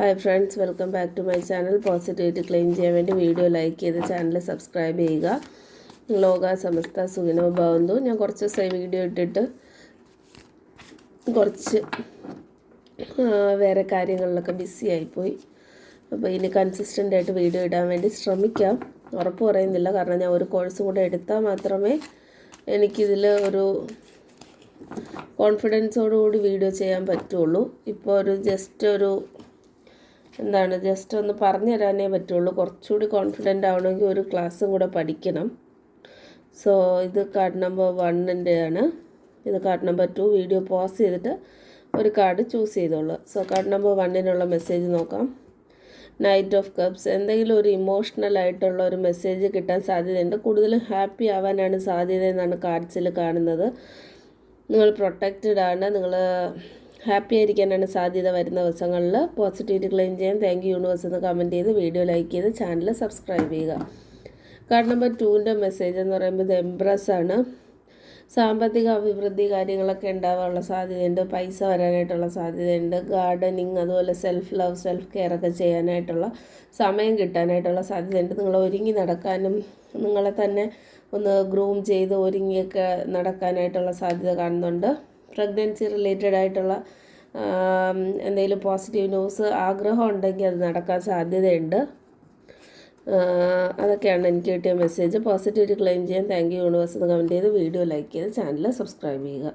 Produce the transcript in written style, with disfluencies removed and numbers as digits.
Hi friends, welcome back to my channel. Positivity claim ചെയ്യാൻ വേണ്ടി video like ചെയ്ത് channel subscribe ചെയ്യുക. ലോക സമസ്ത സുഖിനോ ഭവന്തു. ഞാൻ കുറച്ച് ദിവസമായി വീഡിയോ ഇട്ടിട്ട് കുറച്ച് വേറെ കാര്യങ്ങളിലൊക്കെ ബിസി ആയിപ്പോയി. അപ്പോൾ ഇനി കൺസിസ്റ്റൻ്റ് ആയിട്ട് വീഡിയോ ഇടാൻ വേണ്ടി ശ്രമിക്കാം. ഉറപ്പ് പറയുന്നില്ല, കാരണം ഞാൻ ഒരു കോഴ്സും കൂടെ എടുത്താൽ മാത്രമേ എനിക്കിതിൽ ഒരു കോൺഫിഡൻസോടുകൂടി വീഡിയോ ചെയ്യാൻ പറ്റുള്ളൂ. ഇപ്പോൾ ജസ്റ്റ് ഒന്ന് പറഞ്ഞു തരാനേ പറ്റുള്ളൂ. കുറച്ചുകൂടി കോൺഫിഡൻ്റ് ആവണമെങ്കിൽ ഒരു ക്ലാസ്സും കൂടെ പഠിക്കണം. സോ ഇത് കാർഡ് നമ്പർ 1 ആണ്. ഇത് കാർഡ് നമ്പർ 2. വീഡിയോ പോസ് ചെയ്തിട്ട് ഒരു കാർഡ് ചൂസ് ചെയ്തോളൂ. സോ കാർഡ് നമ്പർ 1 മെസ്സേജ് നോക്കാം. Knight of cups. എന്തെങ്കിലും ഒരു ഇമോഷണൽ ആയിട്ടുള്ള ഒരു മെസ്സേജ് കിട്ടാൻ സാധ്യതയുണ്ട്. കൂടുതലും ഹാപ്പി ആവാനാണ് സാധ്യത എന്നാണ് കാർഡ്സിൽ കാണുന്നത്. നിങ്ങൾ പ്രൊട്ടക്റ്റഡ് ആണ്, നിങ്ങൾ ഹാപ്പി ആയിരിക്കാനാണ് സാധ്യത വരുന്ന ദിവസങ്ങളിൽ. പോസിറ്റിവിറ്റി ക്ലെയിം ചെയ്യാൻ താങ്ക് യു യൂണിവേഴ്സ് എന്ന് കമൻറ്റ് ചെയ്ത് വീഡിയോ ലൈക്ക് ചെയ്ത് ചാനൽ സബ്സ്ക്രൈബ് ചെയ്യുക. കാർഡ് നമ്പർ 2 മെസ്സേജ് എന്ന് പറയുമ്പോൾ ഇത് എംപ്രസ് ആണ്. സാമ്പത്തിക അഭിവൃദ്ധി കാര്യങ്ങളൊക്കെ ഉണ്ടാകാനുള്ള സാധ്യതയുണ്ട്. പൈസ വരാനായിട്ടുള്ള സാധ്യതയുണ്ട്. ഗാർഡനിങ്, അതുപോലെ സെൽഫ് ലവ്, സെൽഫ് കെയർ ഒക്കെ ചെയ്യാനായിട്ടുള്ള സമയം കിട്ടാനായിട്ടുള്ള സാധ്യതയുണ്ട്. നിങ്ങൾ ഒരുങ്ങി നടക്കാനും നിങ്ങളെ തന്നെ ഒന്ന് ഗ്രൂം ചെയ്ത് ഒരുങ്ങിയൊക്കെ നടക്കാനായിട്ടുള്ള സാധ്യത കാണുന്നുണ്ട്. പ്രഗ്നൻസി റിലേറ്റഡ് ആയിട്ടുള്ള എന്തെങ്കിലും പോസിറ്റീവ് ന്യൂസ് ആഗ്രഹം ഉണ്ടെങ്കിൽ അത് നടക്കാൻ സാധ്യതയുണ്ട്. അതൊക്കെയാണ് എനിക്ക് കിട്ടിയ മെസ്സേജ്. പോസിറ്റിവിറ്റി ക്ലെയിം ചെയ്യാൻ താങ്ക് യു യൂണിവേഴ്സ് എന്ന് കമൻറ്റ് ചെയ്ത് വീഡിയോ ലൈക്ക് ചെയ്ത് ചാനൽ സബ്സ്ക്രൈബ് ചെയ്യുക.